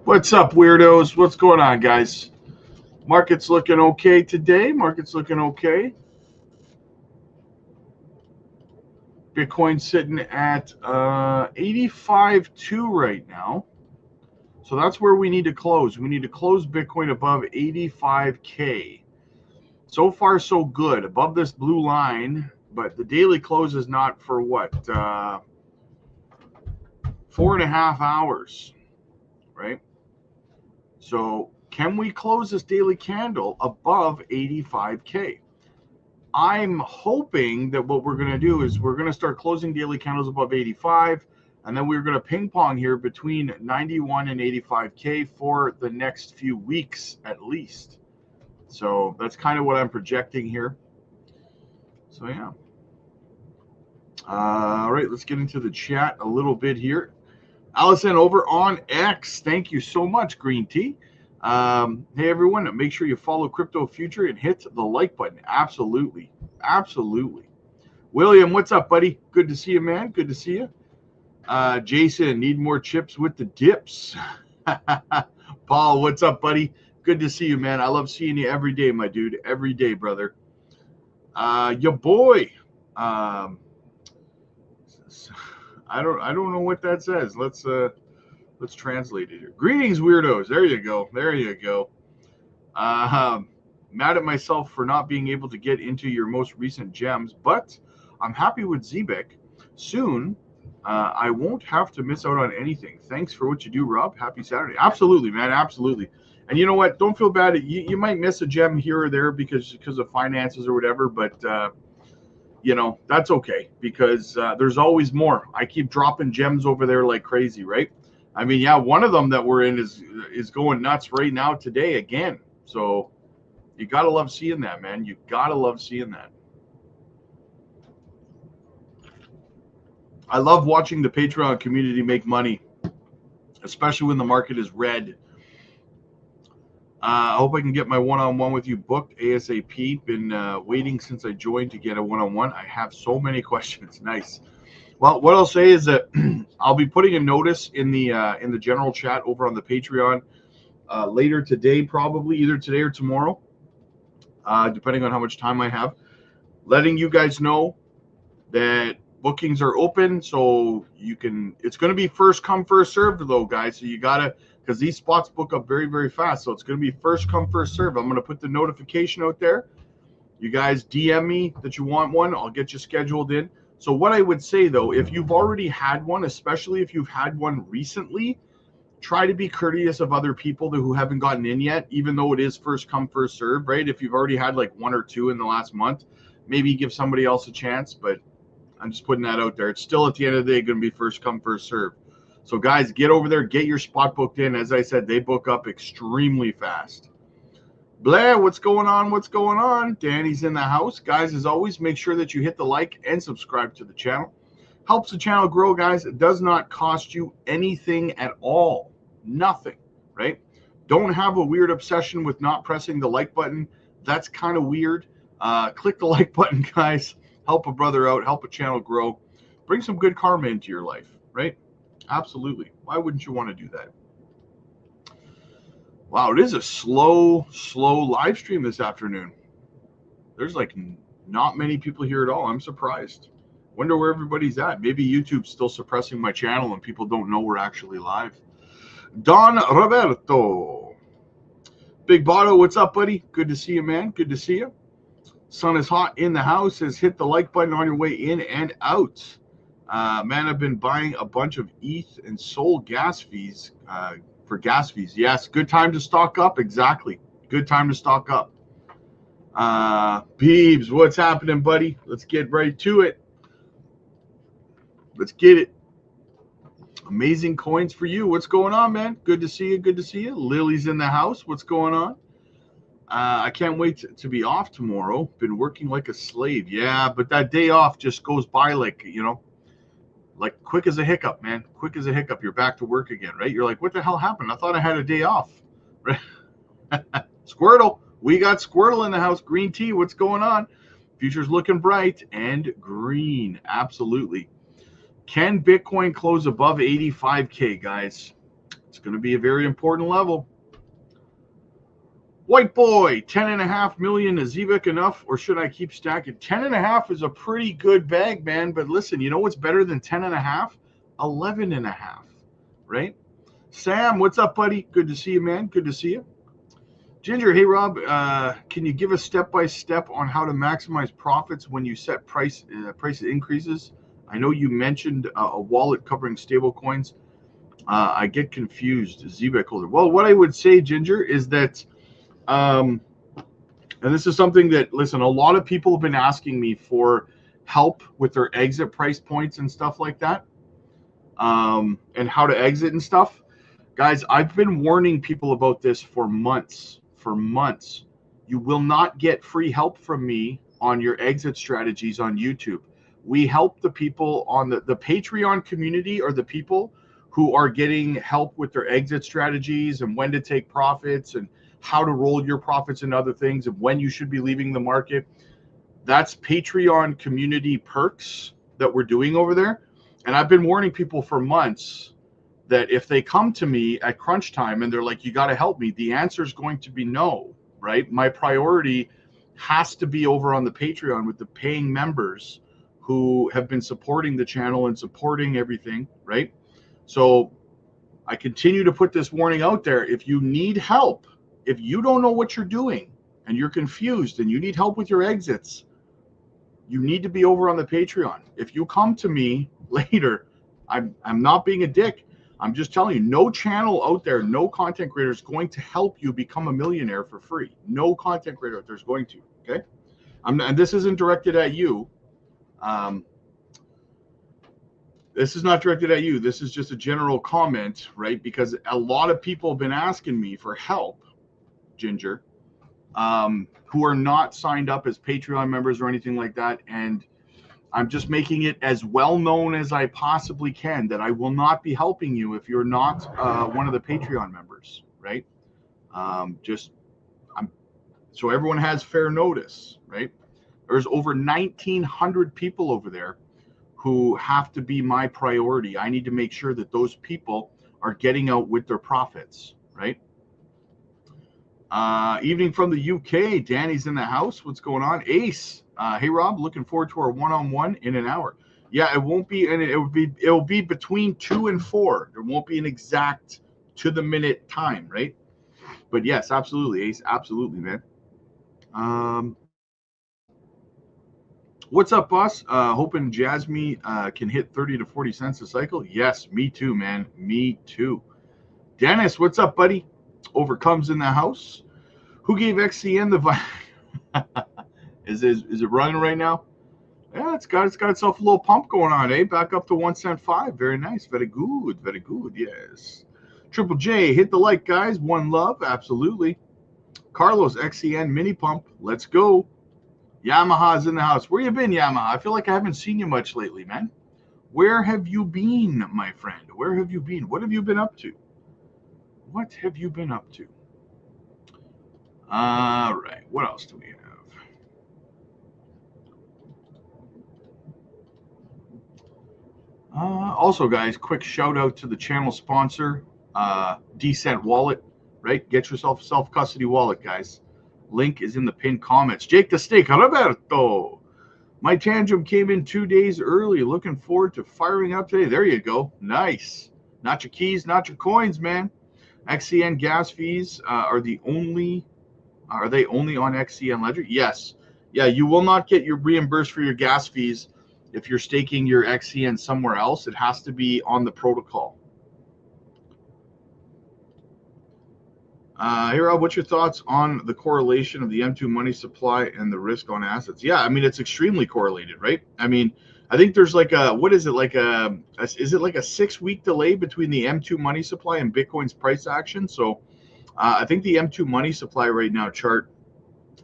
What's up, weirdos? What's going on, guys? Market's looking okay today. Market's looking okay. Bitcoin's sitting at 85.2 right now. So that's where we need to close. We need to close Bitcoin above 85K. So far, so good. Above this blue line, but the daily close is not for what? 4.5 hours, right? So can we close this daily candle above 85K? I'm hoping that what we're going to do is we're going to start closing daily candles above 85, and then we're going to ping pong here between 91 and 85K for the next few weeks at least. So that's kind of what I'm projecting here. So yeah. All right, let's get into the chat a little bit here. Allison over on X, thank you so much, Green Tea. Hey everyone, make sure you follow Crypto Future and hit the like button. Absolutely. William, what's up, buddy? Good to see you, man. Good to see you. Jason, need more chips with the dips. Paul, what's up, buddy? Good to see you, man. I love seeing you every day, my dude. Every day, brother. Your boy. I don't know what that says. Let's translate it here. Greetings, weirdos. There you go. Mad at myself for not being able to get into your most recent gems, but I'm happy with Zebek. Soon, I won't have to miss out on anything. Thanks for what you do, Rob. Happy Saturday. Absolutely, man. Absolutely. And you know what? Don't feel bad. You might miss a gem here or there because of finances or whatever, but that's okay because there's always more. I keep dropping gems over there like crazy, right? I mean, yeah, one of them that we're in is going nuts right now today again. So you got to love seeing that, man. You got to love seeing that. I love watching the Patreon community make money, especially when the market is red. I hope I can get my one-on-one with you booked ASAP. Been waiting since I joined to get a one-on-one. I have so many questions. Nice. Well, what I'll say is that I'll be putting a notice in the general chat over on the Patreon later today, probably either today or tomorrow, depending on how much time I have, letting you guys know that bookings are open. So it's going to be first come, first served though, guys. So you gotta, because these spots book up very, very fast. So it's going to be first come, first served. I'm going to put the notification out there. You guys DM me that you want one. I'll get you scheduled in. So what I would say, though, if you've already had one, especially if you've had one recently, try to be courteous of other people who haven't gotten in yet, even though it is first come, first serve, right? If you've already had like one or two in the last month, maybe give somebody else a chance, but I'm just putting that out there. It's still at the end of the day going to be first come, first serve. So guys, get over there, get your spot booked in. As I said, they book up extremely fast. Blair, what's going on? What's going on? Danny's in the house. Guys, as always, make sure that you hit the like and subscribe to the channel. Helps the channel grow, guys. It does not cost you anything at all. Nothing, right? Don't have a weird obsession with not pressing the like button. That's kind of weird. Click the like button, guys. Help a brother out. Help a channel grow. Bring some good karma into your life, right? Absolutely. Why wouldn't you want to do that? Wow, it is a slow live stream this afternoon. There's like not many people here at all. I'm surprised. Wonder where everybody's at. Maybe YouTube's still suppressing my channel and people don't know we're actually live. Don Roberto. Big Botto, what's up, buddy? Good to see you, man. Good to see you. Sun is hot in the house. Says hit the like button on your way in and out. Man, I've been buying a bunch of ETH and sold gas fees. For gas fees. Yes, good time to stock up. Exactly. Good time to stock up. Beebs, what's happening, buddy? Let's get right to it. Let's get it. Amazing coins for you. What's going on, man? Good to see you. Good to see you. Lily's in the house. What's going on? I can't wait to be off tomorrow. Been working like a slave. Yeah, but that day off just goes by like, like quick as a hiccup, man. Quick as a hiccup. You're back to work again, right? You're like, what the hell happened? I thought I had a day off. Right? Squirtle. We got Squirtle in the house. Green Tea. What's going on? Future's looking bright and green. Absolutely. Can Bitcoin close above 85K, guys? It's going to be a very important level. White boy, 10.5 million. Is Zivik enough, or should I keep stacking? 10.5 is a pretty good bag, man. But listen, you know what's better than 10.5? 11.5, right? Sam, what's up, buddy? Good to see you, man. Good to see you. Ginger, hey Rob, can you give us step-by-step on how to maximize profits when you set price increases? I know you mentioned a wallet covering stable coins. I get confused. Zivik holder. Well, what I would say, Ginger, is that, and this is something that, listen, a lot of people have been asking me for help with their exit price points and stuff like that, and how to exit and stuff. Guys, I've been warning people about this for months. You will not get free help from me on your exit strategies on YouTube. We help the people on the Patreon community, or the people who are getting help with their exit strategies and when to take profits and how to roll your profits and other things and when you should be leaving the market. That's Patreon community perks that we're doing over there. And I've been warning people for months that if they come to me at crunch time and they're like, you got to help me, the answer is going to be no, right? My priority has to be over on the Patreon with the paying members who have been supporting the channel and supporting everything, right? So I continue to put this warning out there. If you need help, if you don't know what you're doing and you're confused and you need help with your exits, you need to be over on the Patreon. If you come to me later, I'm not being a dick. I'm just telling you, no channel out there, no content creator is going to help you become a millionaire for free. No content creator out there is going to, okay? And this isn't directed at you. This is not directed at you. This is just a general comment, right? Because a lot of people have been asking me for help, Ginger, who are not signed up as Patreon members or anything like that. And I'm just making it as well known as I possibly can that I will not be helping you if you're not one of the Patreon members, right? So everyone has fair notice, right? There's over 1,900 people over there who have to be my priority. I need to make sure that those people are getting out with their profits, right? Evening from the UK. Danny's in the house. What's going on? Ace. Hey Rob, looking forward to our one-on-one in an hour. Yeah, it won't be, and it'll be between 2 and 4. There won't be an exact to the minute time, right? But yes, absolutely, Ace. Absolutely, man. What's up, boss? Hoping Jasmine can hit 30 to 40 cents a cycle. Yes, me too, man. Me too. Dennis, what's up, buddy? Overcomes in the house. Who gave XCN the Is it running right now? Yeah, it's got itself a little pump going on, eh? Back up to 1.5 cent. Very nice. Very good. Very good. Yes. Triple J, hit the like, guys. One love. Absolutely. Carlos, XCN mini pump. Let's go. Yamaha's in the house. Where you been, Yamaha? I feel like I haven't seen you much lately, man. Where have you been, my friend? Where have you been? What have you been up to? What have you been up to? All right. What else do we have? Also, guys, quick shout out to the channel sponsor, Decent Wallet, right? Get yourself a self-custody wallet, guys. Link is in the pinned comments. Jake the Steak, Roberto. My tantrum came in 2 days early. Looking forward to firing up today. There you go. Nice. Not your keys, not your coins, man. XCN gas fees are they only on XCN Ledger? Yes. Yeah, you will not get your reimbursed for your gas fees if you're staking your XCN somewhere else. It has to be on the protocol. Hey Rob, what's your thoughts on the correlation of the M2 money supply and the risk on assets? Yeah, I mean, it's extremely correlated, right? I mean, I think there's like a, what is it, like a, is it like a 6-week delay between the M2 money supply and Bitcoin's price action? So I think the M2 money supply right now chart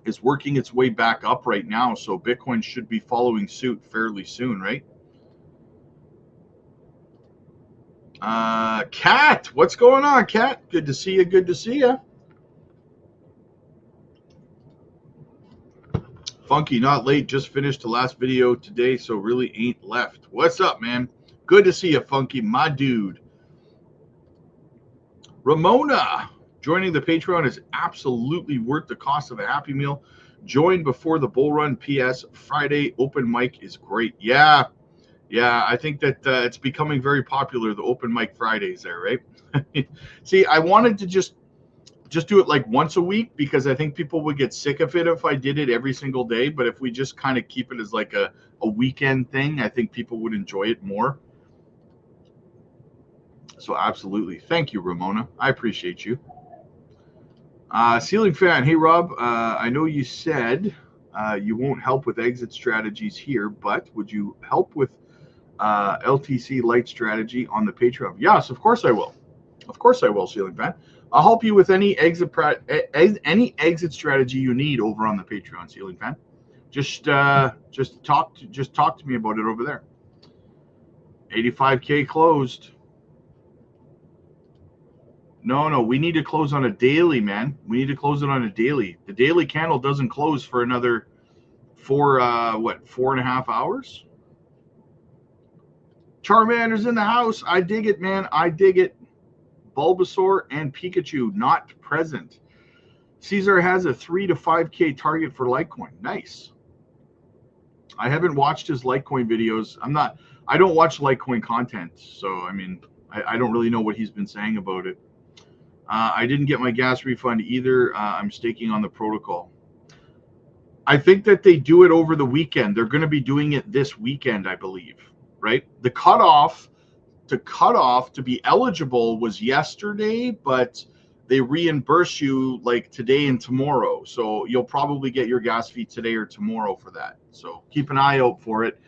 is working its way back up right now. So Bitcoin should be following suit fairly soon, right? Kat, what's going on, Kat? Good to see you. Good to see you. Funky, not late. Just finished the last video today, so really ain't left. What's up, man? Good to see you, Funky, my dude. Ramona, joining the Patreon is absolutely worth the cost of a Happy Meal. Join before the bull run. PS, Friday open mic is great. Yeah, I think that it's becoming very popular, the open mic Fridays there, right? See, I wanted to just do it like once a week because I think people would get sick of it if I did it every single day. But if we just kind of keep it as like a weekend thing, I think people would enjoy it more. So absolutely. Thank you, Ramona. I appreciate you. Ceiling Fan. Hey, Rob. I know you said you won't help with exit strategies here, but would you help with LTC light strategy on the Patreon? Yes, of course I will. Of course I will, Ceiling Fan. I'll help you with any exit strategy you need over on the Patreon, Ceiling Fan. Just talk to me about it over there. 85K closed. No, we need to close on a daily, man. We need to close it on a daily. The daily candle doesn't close for another 4.5 hours? Charmander's in the house. I dig it, man. I dig it. Bulbasaur and Pikachu not present. Caesar has a 3 to 5K target for Litecoin. Nice. I haven't watched his Litecoin videos. I don't watch Litecoin content, so I mean, I don't really know what he's been saying about it. I didn't get my gas refund either. I'm staking on the protocol. I think that they do it over the weekend. They're going to be doing it this weekend, I believe, right? The cutoff to be eligible was yesterday, but they reimburse you like today and tomorrow. So you'll probably get your gas fee today or tomorrow for that. So keep an eye out for it.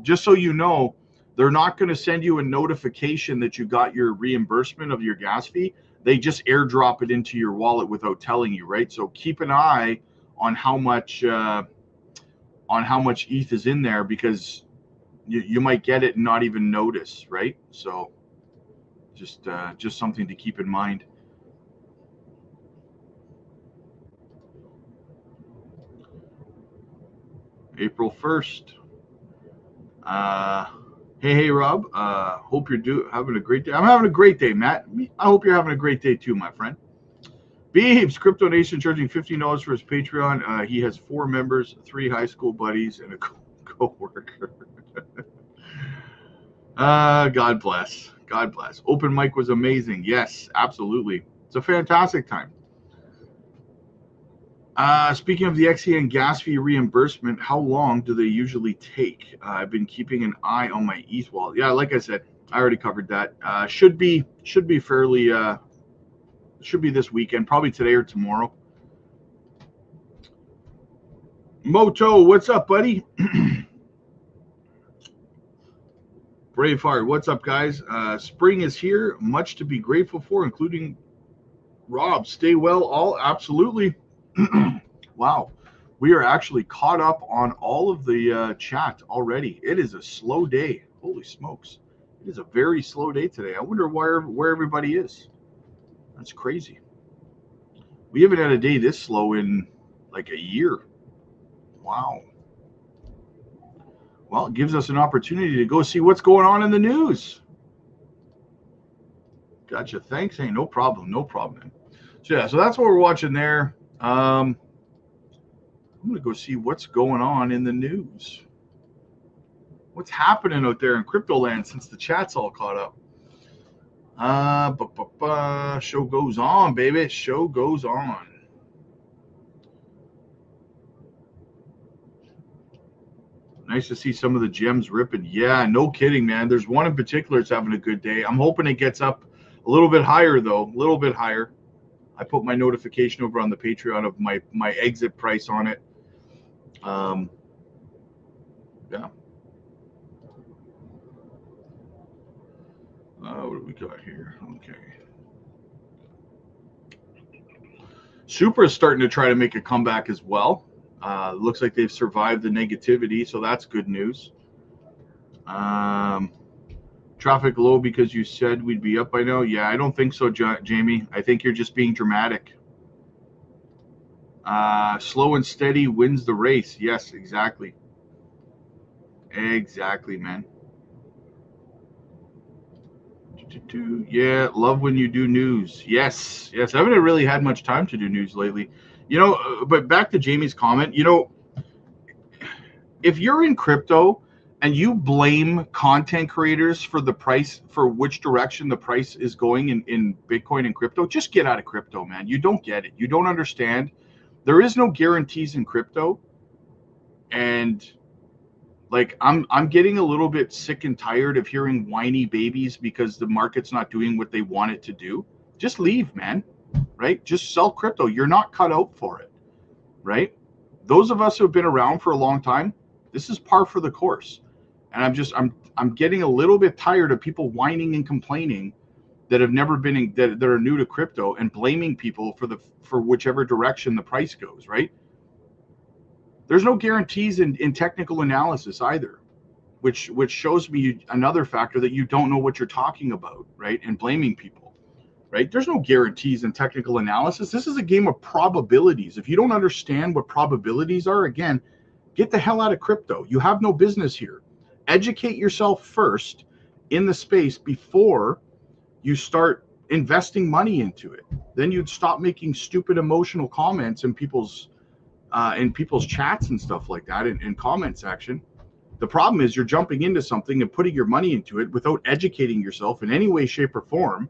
Just so you know, they're not going to send you a notification that you got your reimbursement of your gas fee. They just airdrop it into your wallet without telling you, right? So keep an eye on how much ETH is in there, because you might get it and not even notice, right? So just something to keep in mind. April 1st. Hey, Rob. Hope you're having a great day. I'm having a great day, Matt. I hope you're having a great day too, my friend. Beebs, Crypto Nation charging $15 for his Patreon. He has 4 members, 3 high school buddies, and a co-worker. God bless. God bless. Open mic was amazing. Yes, absolutely. It's a fantastic time. Speaking of the XEN gas fee reimbursement, how long do they usually take? I've been keeping an eye on my ETH wallet. Yeah, like I said, I already covered that. Should be fairly. Should be this weekend, probably today or tomorrow. Moto, what's up, buddy? Braveheart, what's up, guys? Spring is here. Much to be grateful for, including Rob. Stay well, all. Absolutely. Wow. We are actually caught up on all of the chat already. It is a slow day. Holy smokes. It is a very slow day today. I wonder where everybody is. That's crazy. We haven't had a day this slow in like a year. Wow. Well, it gives us an opportunity to go see what's going on in the news. Gotcha. Thanks. Hey, no problem. No problem. So yeah, so that's what we're watching there. I'm going to go see what's going on in the news. What's happening out there in crypto land since the chat's all caught up. Show goes on, baby. Show goes on. Nice to see some of the gems ripping. Yeah, no kidding, man. There's one in particular that's having a good day. I'm hoping it gets up a little bit higher, though. A little bit higher. I put my notification over on the Patreon of my exit price on it. Yeah. What do we got here? Okay. Supra is starting to try to make a comeback as well. Looks like they've survived the negativity, so that's good news. Traffic low because you said we'd be up by now. Yeah, I don't think so, Jamie. I think you're just being dramatic. Slow and steady wins the race. Yes, exactly. Exactly, man. Yeah, love when you do news. Yes, yes. I haven't really had much time to do news lately. But back to Jamie's comment, if you're in crypto and you blame content creators for the price, for which direction the price is going in Bitcoin and crypto, just get out of crypto, man. You don't get it. You don't understand. There is no guarantees in crypto. And like I'm getting a little bit sick and tired of hearing whiny babies because the market's not doing what they want it to do. Just leave, man. Right? Just sell crypto. You're not cut out for it. Right? Those of us who have been around for a long time, this is par for the course. And I'm getting a little bit tired of people whining and complaining that have never been in, that are new to crypto, and blaming people for whichever direction the price goes, right? There's no guarantees in technical analysis either, which shows me another factor that you don't know what you're talking about, right? And blaming people, right? There's no guarantees in technical analysis. This is a game of probabilities. If you don't understand what probabilities are, again, get the hell out of crypto. You have no business here. Educate yourself first in the space before you start investing money into it. Then you'd stop making stupid emotional comments in people's chats and stuff like that, in comment section. The problem is you're jumping into something and putting your money into it without educating yourself in any way, shape, or form,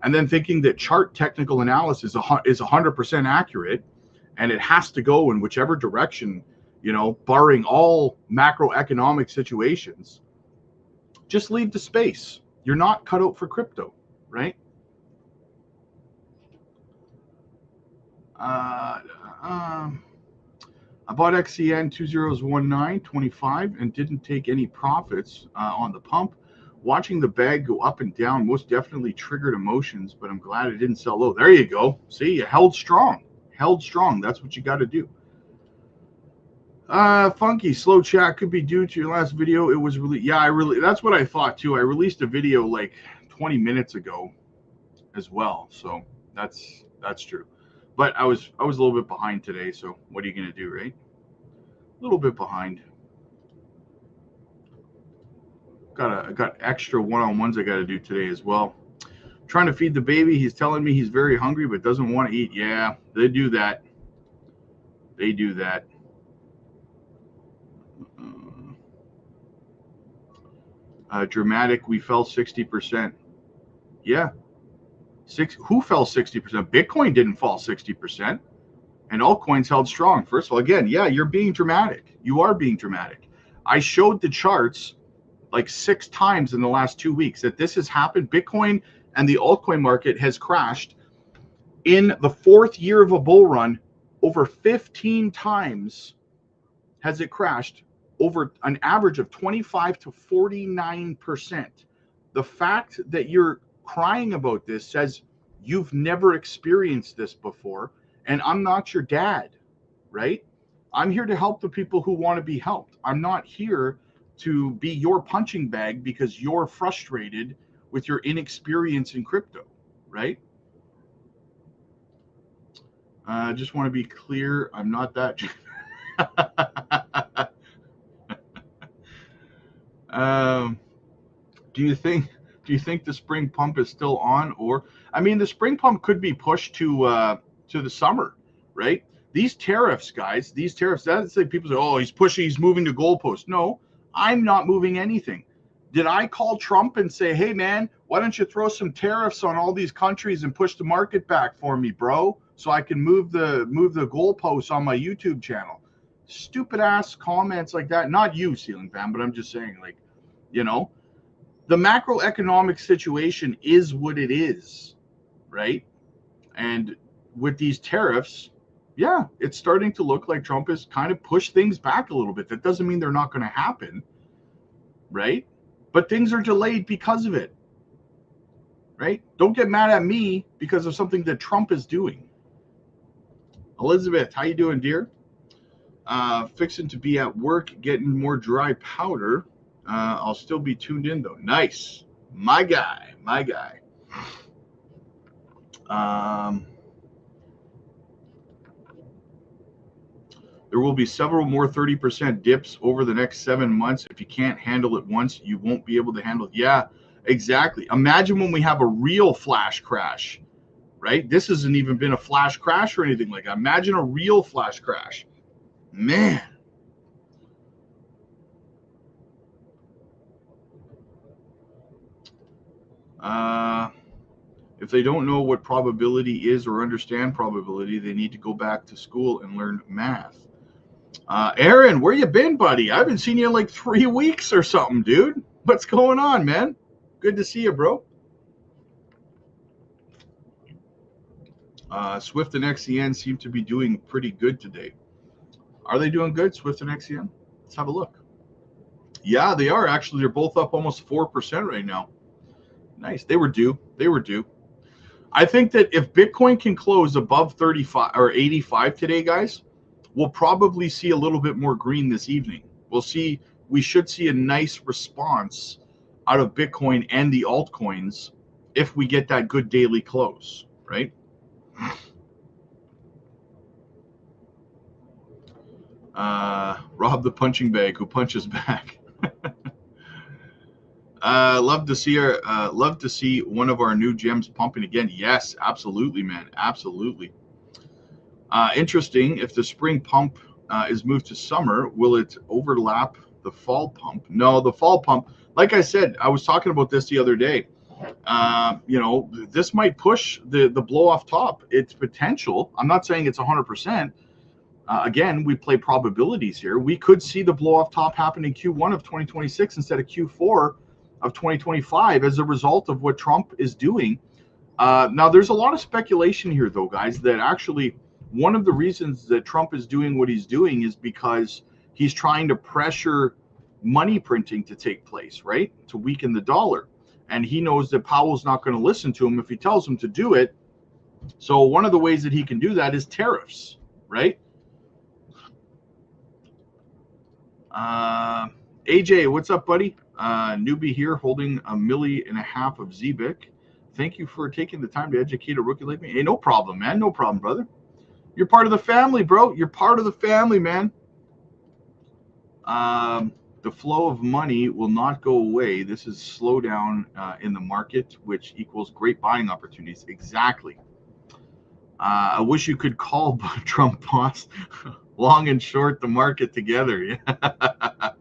and then thinking that chart technical analysis is 100% accurate and it has to go in whichever direction, barring all macroeconomic situations. Just leave the space. You're not cut out for crypto, right? I bought XCN 2019.25 and didn't take any profits on the pump. Watching the bag go up and down most definitely triggered emotions, but I'm glad it didn't sell low. There you go. See, you held strong. Held strong. That's what you got to do. Funky slow chat could be due to your last video. It was really, that's what I thought too. I released a video like 20 minutes ago as well, so that's true. But I was a little bit behind today, so what are you going to do, right? A little bit behind. I got extra one-on-ones I got to do today as well. Trying to feed the baby. He's telling me he's very hungry but doesn't want to eat. Yeah, they do that. They do that. Dramatic. We fell 60%. Yeah. Who fell 60%? Bitcoin didn't fall 60%. And altcoins held strong. First of all, again, yeah, you're being dramatic. You are being dramatic. I showed the charts like 6 times in the last 2 weeks that this has happened. Bitcoin and the altcoin market has crashed in the 4th year of a bull run. Over 15 times has it crashed, over an average of 25 to 49%. The fact that you're crying about this says you've never experienced this before, and I'm not your dad, right? I'm here to help the people who want to be helped. I'm not here to be your punching bag because you're frustrated with your inexperience in crypto, right? I just want to be clear, I'm not that. Do you think the spring pump is still on? Or, I mean, the spring pump could be pushed to the summer, right? These tariffs, guys, that's like people say, oh, he's moving the goalpost. No, I'm not moving anything. Did I call Trump and say, hey, man, why don't you throw some tariffs on all these countries and push the market back for me, bro, so I can move the goalposts on my YouTube channel? Stupid ass comments like that. Not you, Ceiling Fan, but I'm just saying, like, the macroeconomic situation is what it is, right? And with these tariffs, yeah, it's starting to look like Trump has kind of pushed things back a little bit. That doesn't mean they're not going to happen, right? But things are delayed because of it, right? Don't get mad at me because of something that Trump is doing. Elizabeth, how you doing, dear? Fixing to be at work, getting more dry powder. I'll still be tuned in, though. Nice. My guy. There will be several more 30% dips over the next 7 months. If you can't handle it once, you won't be able to handle it. Yeah. Exactly. Imagine when we have a real flash crash, right? This hasn't even been a flash crash or anything like that. Imagine a real flash crash. Man. If they don't know what probability is or understand probability, they need to go back to school and learn math. Aaron, where you been, buddy? I haven't seen you in like 3 weeks or something, dude. What's going on, man? Good to see you, bro. Swift and XCN seem to be doing pretty good today. Are they doing good, Swift and XCN? Let's have a look. Yeah, they are actually. They're both up almost 4% right now. Nice. They were due. They were due. I think that if Bitcoin can close above 35 or 85 today, guys, we'll probably see a little bit more green this evening. We should see a nice response out of Bitcoin and the altcoins if we get that good daily close, right? Rob the punching bag who punches back. Love to see one of our new gems pumping again. Yes, absolutely, man. Absolutely. Interesting. If the spring pump is moved to summer, will it overlap the fall pump? No, the fall pump, like I said, I was talking about this the other day. This might push the blow off top. It's potential. I'm not saying it's 100%. Again, we play probabilities here. We could see the blow off top happen in Q1 of 2026 instead of Q4 of 2025 as a result of what Trump is doing. Now, there's a lot of speculation here, though, guys, that actually one of the reasons that Trump is doing what he's doing is because he's trying to pressure money printing to take place, right? To weaken the dollar. And he knows that Powell's not going to listen to him if he tells him to do it. So one of the ways that he can do that is tariffs, right? AJ, what's up, buddy? Newbie here holding 1.5 million of ZBIC. Thank you for taking the time to educate a rookie like me. Hey, no problem, man. No problem, brother. You're part of the family, bro. You're part of the family, man. The flow of money will not go away. This is slowdown in the market, which equals great buying opportunities. Exactly. I wish you could call Trump, boss. Long and short the market together. Yeah.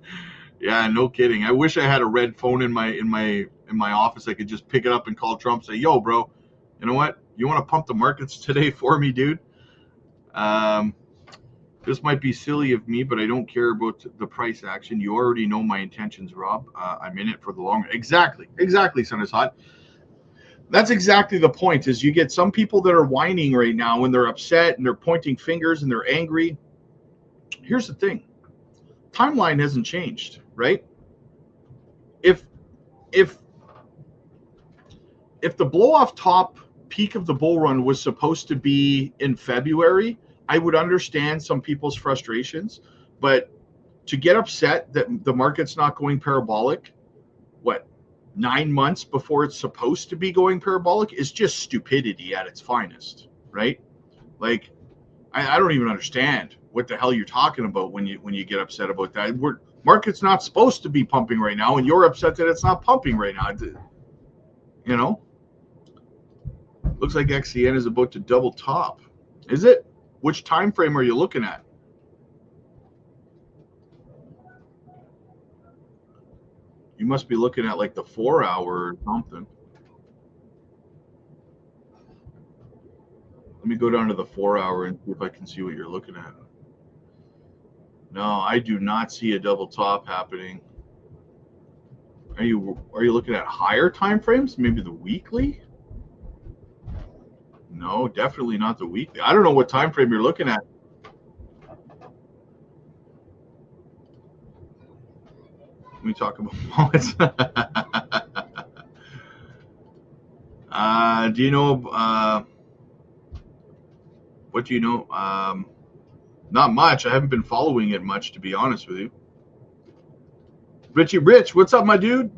Yeah, no kidding. I wish I had a red phone in my office. I could just pick it up and call Trump, say, "Yo, bro, you know what? You want to pump the markets today for me, dude?" This might be silly of me, but I don't care about the price action. You already know my intentions, Rob. I'm in it for the long run. Exactly, Sun is hot. That's exactly the point. Is you get some people that are whining right now and they're upset and they're pointing fingers and they're angry. Here's the thing. Timeline hasn't changed, right? If the blow off top peak of the bull run was supposed to be in February, I would understand some people's frustrations, but to get upset that the market's not going parabolic, 9 months before it's supposed to be going parabolic is just stupidity at its finest, right? Like, I don't even understand what the hell you're talking about when you get upset about that. Market's not supposed to be pumping right now, and you're upset that it's not pumping right now. You know, looks like XCN is about to double top. Is it? Which time frame are you looking at? You must be looking at like the 4 hour or something. Let me go down to the 4 hour and see if I can see what you're looking at. No, I do not see a double top happening. Are you looking at higher time frames? Maybe the weekly? No, definitely not the weekly. I don't know what time frame you're looking at. Let me talk about wallets. Do you know? What do you know? Not much. I haven't been following it much, to be honest with you. Richie Rich, what's up, my dude?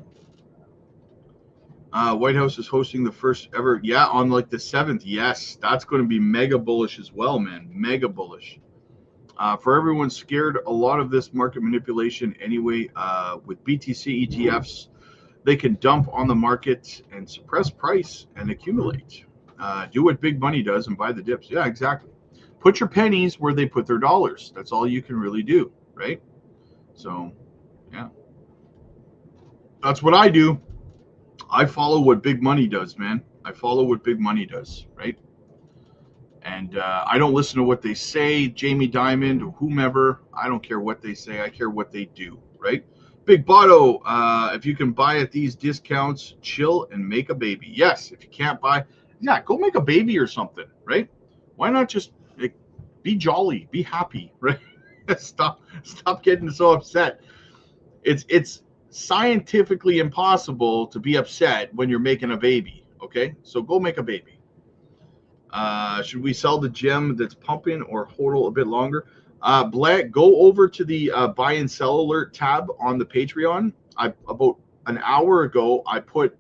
White House is hosting the first ever, on like the 7th. Yes, that's going to be mega bullish as well, man. Mega bullish. For everyone scared, a lot of this market manipulation anyway, with BTC ETFs, they can dump on the market and suppress price and accumulate. Do what big money does and buy the dips. Yeah, exactly. Put your pennies where they put their dollars. That's all you can really do, right? So, yeah. That's what I do. I follow what big money does, man. I follow what big money does, right? And I don't listen to what they say, Jamie Dimon or whomever. I don't care what they say. I care what they do, right? Big Botto, if you can buy at these discounts, chill and make a baby. Yes, if you can't buy, yeah, go make a baby or something, right? Why not just be jolly, be happy, right? Stop getting so upset. It's scientifically impossible to be upset when you're making a baby, okay? So go make a baby. Should we sell the gem that's pumping or hodl a bit longer? Black, go over to the buy and sell alert tab on the Patreon. About an hour ago, I put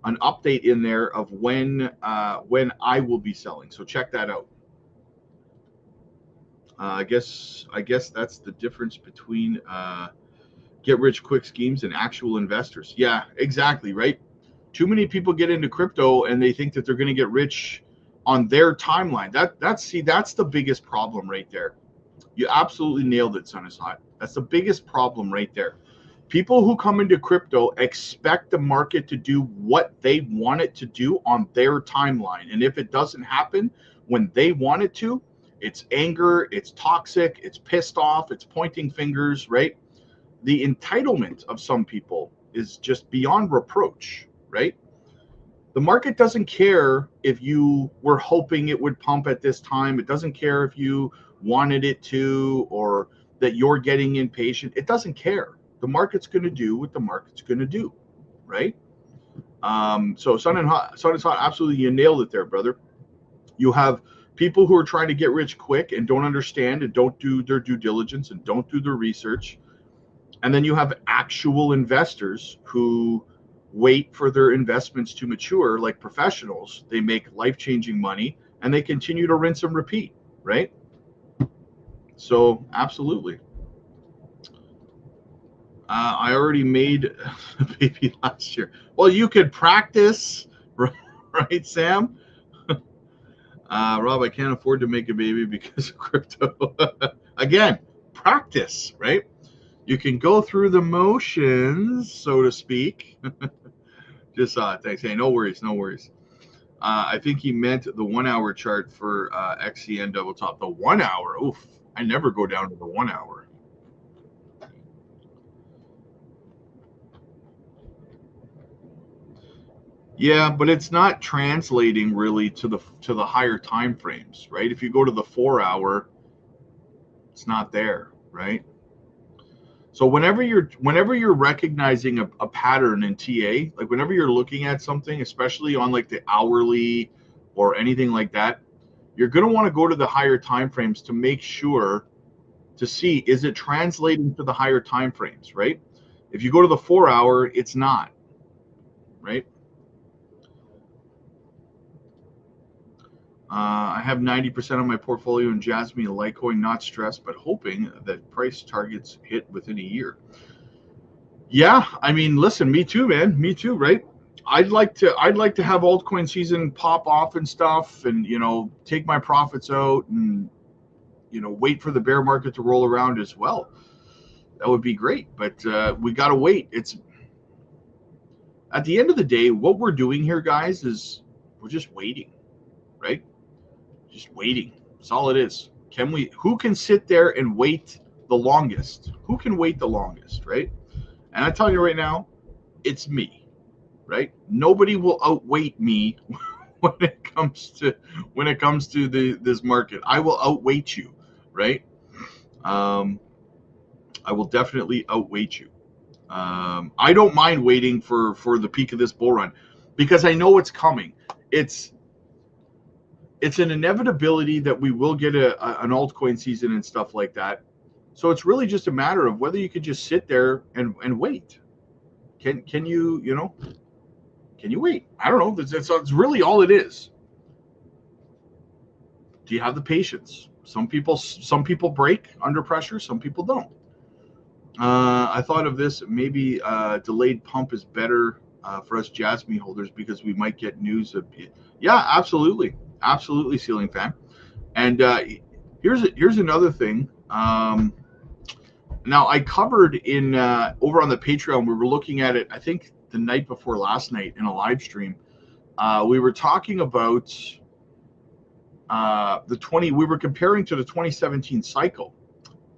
an update in there of when I will be selling. So check that out. I guess that's the difference between get rich quick schemes and actual investors. Yeah, exactly, right? Too many people get into crypto and they think that they're going to get rich on their timeline. That's the biggest problem right there. You absolutely nailed it, Sun is Hot. That's the biggest problem right there. People who come into crypto expect the market to do what they want it to do on their timeline. And if it doesn't happen when they want it to, it's anger, it's toxic, it's pissed off, it's pointing fingers, right? The entitlement of some people is just beyond reproach, right? The market doesn't care if you were hoping it would pump at this time. It doesn't care if you wanted it to or that you're getting impatient. It doesn't care. The market's going to do what the market's going to do, right? So Sun is Hot, absolutely, you nailed it there, brother. You have people who are trying to get rich quick and don't understand and don't do their due diligence and don't do their research. And then you have actual investors who wait for their investments to mature like professionals. They make life-changing money and they continue to rinse and repeat, right? So absolutely. I already made a baby last year. Well, you could practice, right, Sam? Rob, I can't afford to make a baby because of crypto. Again, practice, right? You can go through the motions, so to speak. Just thanks. Hey, no worries. I think he meant the 1 hour chart for XCN double top. The 1 hour. Oof. I never go down to the 1 hour. Yeah, but it's not translating really to the higher time frames, right? If you go to the 4 hour, it's not there, right? So whenever you're recognizing a pattern in TA, like whenever you're looking at something, especially on like the hourly or anything like that, you're going to want to go to the higher time frames to make sure to see, is it translating to the higher time frames, right? If you go to the 4 hour, it's not, right? I have 90% of my portfolio in Jasmine and Litecoin, not stressed, but hoping that price targets hit within a year. Yeah, I mean, listen, me too, man. Me too, right? I'd like to have altcoin season pop off and stuff, and take my profits out, and wait for the bear market to roll around as well. That would be great, but we gotta wait. It's at the end of the day, what we're doing here, guys, is we're just waiting, right? Just waiting. That's all it is. Who can sit there and wait the longest? Who can wait the longest, right? And I tell you right now, it's me, right? Nobody will outwait me when it comes to this market. I will outweight you, right? I will definitely outweight you. I don't mind waiting for the peak of this bull run because I know it's coming. It's an inevitability that we will get an altcoin season and stuff like that. So it's really just a matter of whether you could just sit there and wait. Can you can you wait? I don't know. It's really all it is. Do you have the patience? Some people break under pressure. Some people don't. I thought of this. Maybe delayed pump is better for us Jasmine holders, because we might get news of it. Yeah, absolutely, absolutely, ceiling fan. And here's another thing. Now I covered in over on the Patreon. We were looking at it, I think the night before last night in a live stream. We were talking about we were comparing to the 2017 cycle,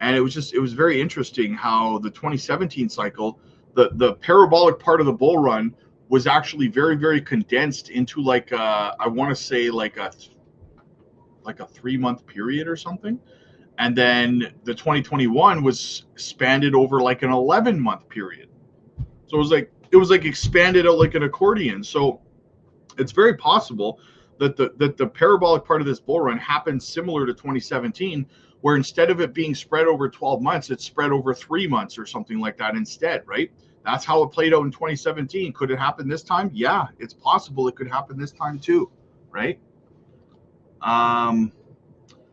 and it was very interesting how the 2017 cycle, the parabolic part of the bull run was actually very, very condensed into like I want to say like a 3-month period or something. And then the 2021 was expanded over like an 11-month period. So it was like expanded out like an accordion. So it's very possible that the parabolic part of this bull run happened similar to 2017, where instead of it being spread over 12 months, it's spread over 3 months or something like that instead, right? That's how it played out in 2017. Could it happen this time? Yeah, it's possible it could happen this time too, right?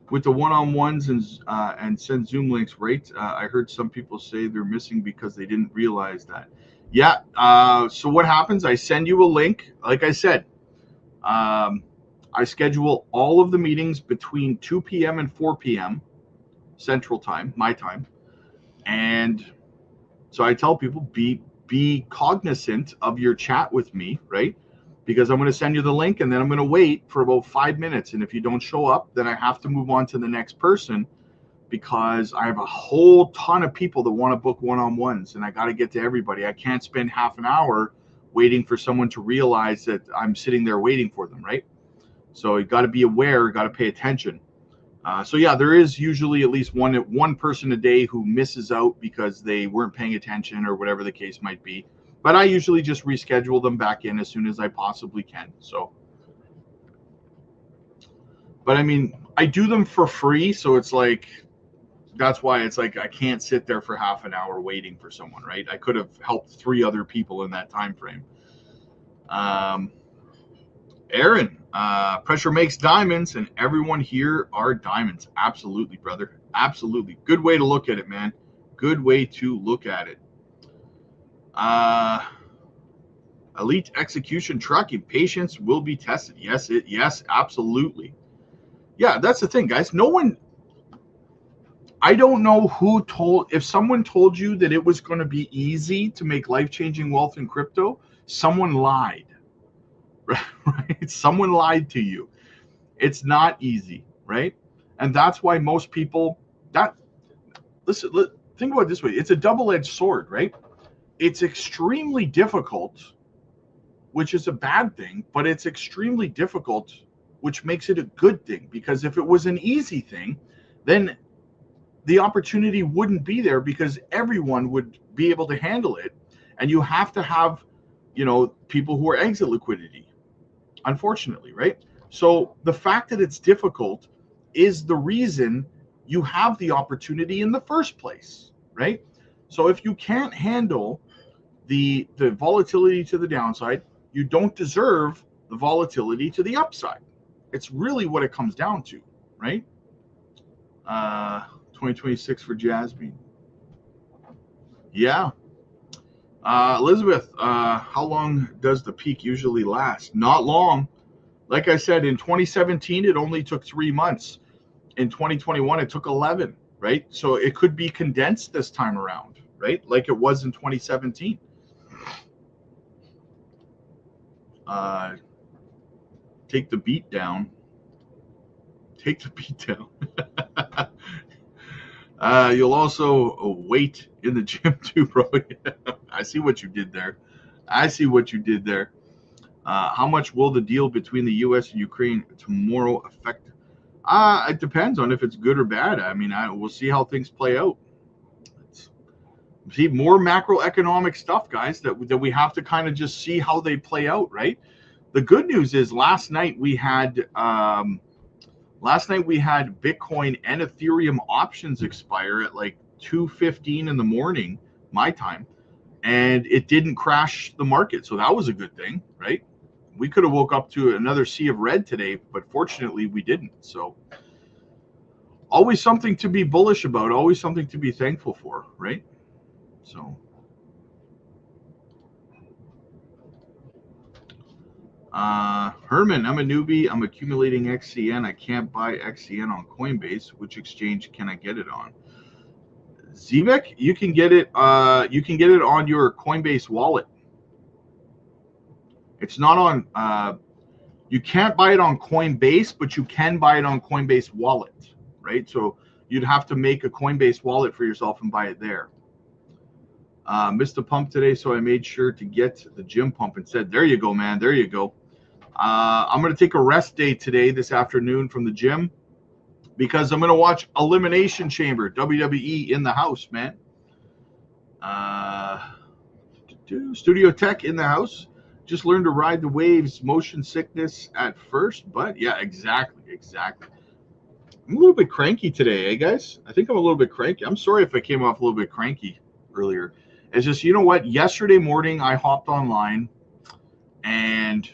With the one-on-ones and send Zoom links, right? I heard some people say they're missing because they didn't realize that. Yeah. So what happens? I send you a link. Like I said, I schedule all of the meetings between 2 p.m. and 4 p.m. Central Time, my time, and so I tell people be cognizant of your chat with me, right? Because I'm going to send you the link, and then I'm going to wait for about 5 minutes. And if you don't show up, then I have to move on to the next person, because I have a whole ton of people that want to book one-on-ones, and I got to get to everybody. I can't spend half an hour waiting for someone to realize that I'm sitting there waiting for them, right? So you got to be aware, got to pay attention. So yeah, there is usually at least one person a day who misses out because they weren't paying attention or whatever the case might be. But I usually just reschedule them back in as soon as I possibly can. So, but I mean, I do them for free, so it's like, that's why it's like I can't sit there for half an hour waiting for someone, right? I could have helped 3 other people in that time frame. Aaron, pressure makes diamonds, and everyone here are diamonds. Absolutely, brother. Absolutely. Good way to look at it, man. Good way to look at it. Elite execution trucking. Patience will be tested. Yes, absolutely. Yeah, that's the thing, guys. I don't know who if someone told you that it was going to be easy to make life-changing wealth in crypto, someone lied. Right? Someone lied to you. It's not easy, right? And that's why most people listen, think about it this way. It's a double-edged sword, right? It's extremely difficult, which is a bad thing, but it's extremely difficult, which makes it a good thing, because if it was an easy thing, then the opportunity wouldn't be there, because everyone would be able to handle it. And you have to have, people who are exit liquidity, unfortunately, right? So the fact that it's difficult is the reason you have the opportunity in the first place, right? So if you can't handle the volatility to the downside, you don't deserve the volatility to the upside. It's really what it comes down to, right? 2026 for Jasmine. Yeah. Elizabeth, how long does the peak usually last? Not long. Like I said, in 2017, it only took 3 months. In 2021, it took 11, right? So it could be condensed this time around, right? Like it was in 2017. Take the beat down. Take the beat down. You'll also wait in the gym too, bro. I see what you did there. How much will the deal between the U.S. and Ukraine tomorrow affect? It depends on if it's good or bad. I mean, we'll see how things play out. See, more macroeconomic stuff, guys, that we have to kind of just see how they play out, right? The good news is last night we had Bitcoin and Ethereum options expire at like 2:15 in the morning, my time, and it didn't crash the market. So that was a good thing, right? We could have woke up to another sea of red today, but fortunately we didn't. So always something to be bullish about, always something to be thankful for, right? So Herman, I'm a newbie. I'm accumulating XCN. I can't buy XCN on Coinbase. Which exchange can I get it on? Zivek, you can get it. You can get it on your Coinbase wallet. It's not on. You can't buy it on Coinbase, but you can buy it on Coinbase wallet, right? So you'd have to make a Coinbase wallet for yourself and buy it there. Missed the pump today, so I made sure to get the gym pump instead. There you go, man. There you go. I'm going to take a rest day today, this afternoon from the gym, because I'm going to watch Elimination Chamber, WWE in the house, man. Studio Tech in the house. Just learn to ride the waves, motion sickness at first, but yeah, exactly. I'm a little bit cranky today, eh, guys? I think I'm a little bit cranky. I'm sorry if I came off a little bit cranky earlier. It's just, you know what? Yesterday morning, I hopped online and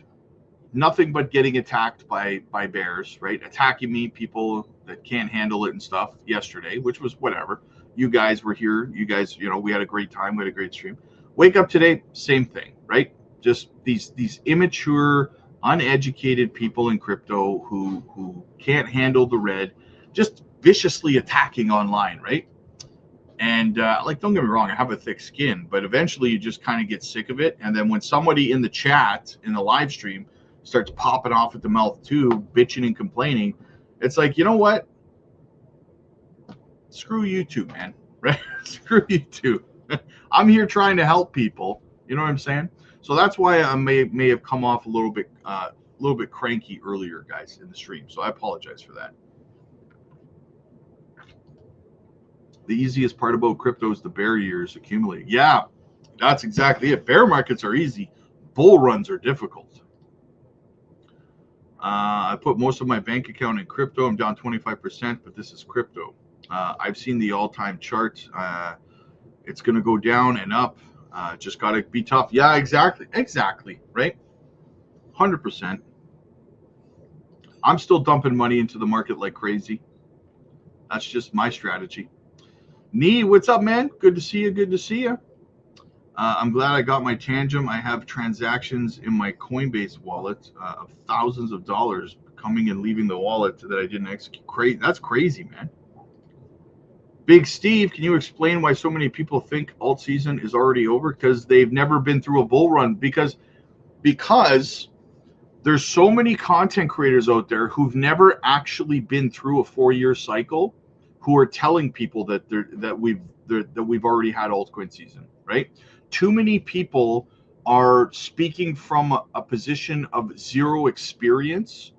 nothing but getting attacked by bears, right? Attacking me, people that can't handle it and stuff yesterday, which was whatever. You guys were here. You guys, you know, we had a great time. We had a great stream. Wake up today, same thing, right? Just these immature, uneducated people in crypto who can't handle the red, just viciously attacking online, right? And like, don't get me wrong, I have a thick skin, but eventually you just kind of get sick of it. And then when somebody in the chat, in the live stream, starts popping off at the mouth too, bitching and complaining, it's like, you know what? Screw you too, man, right? Screw you too. I'm here trying to help people. You know what I'm saying? So that's why I may have come off a little bit cranky earlier, guys, in the stream. So I apologize for that. The easiest part about crypto is the bear years accumulating. Yeah, that's exactly it. Bear markets are easy. Bull runs are difficult. I put most of my bank account in crypto. I'm down 25%, but this is crypto. I've seen the all-time charts. It's going to go down and up. Just got to be tough. Yeah, exactly, right? 100%. I'm still dumping money into the market like crazy. That's just my strategy. Nee, what's up, man? Good to see you. I'm glad I got my Tangem. I have transactions in my Coinbase wallet of thousands of dollars coming and leaving the wallet that I didn't execute. That's crazy, man. Big Steve, can you explain why so many people think alt season is already over? Because they've never been through a bull run. Because there's so many content creators out there who've never actually been through a 4-year cycle, who are telling people that we've already had altcoin season, right? Too many people are speaking from a position of zero experience,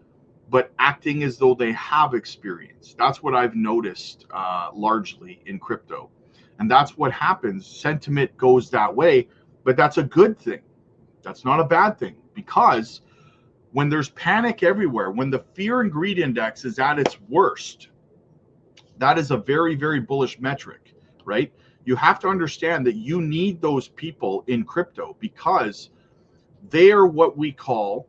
but acting as though they have experience. That's what I've noticed largely in crypto. And that's what happens. Sentiment goes that way, but that's a good thing. That's not a bad thing, because when there's panic everywhere, when the fear and greed index is at its worst, that is a very, very bullish metric, right? You have to understand that you need those people in crypto because they are what we call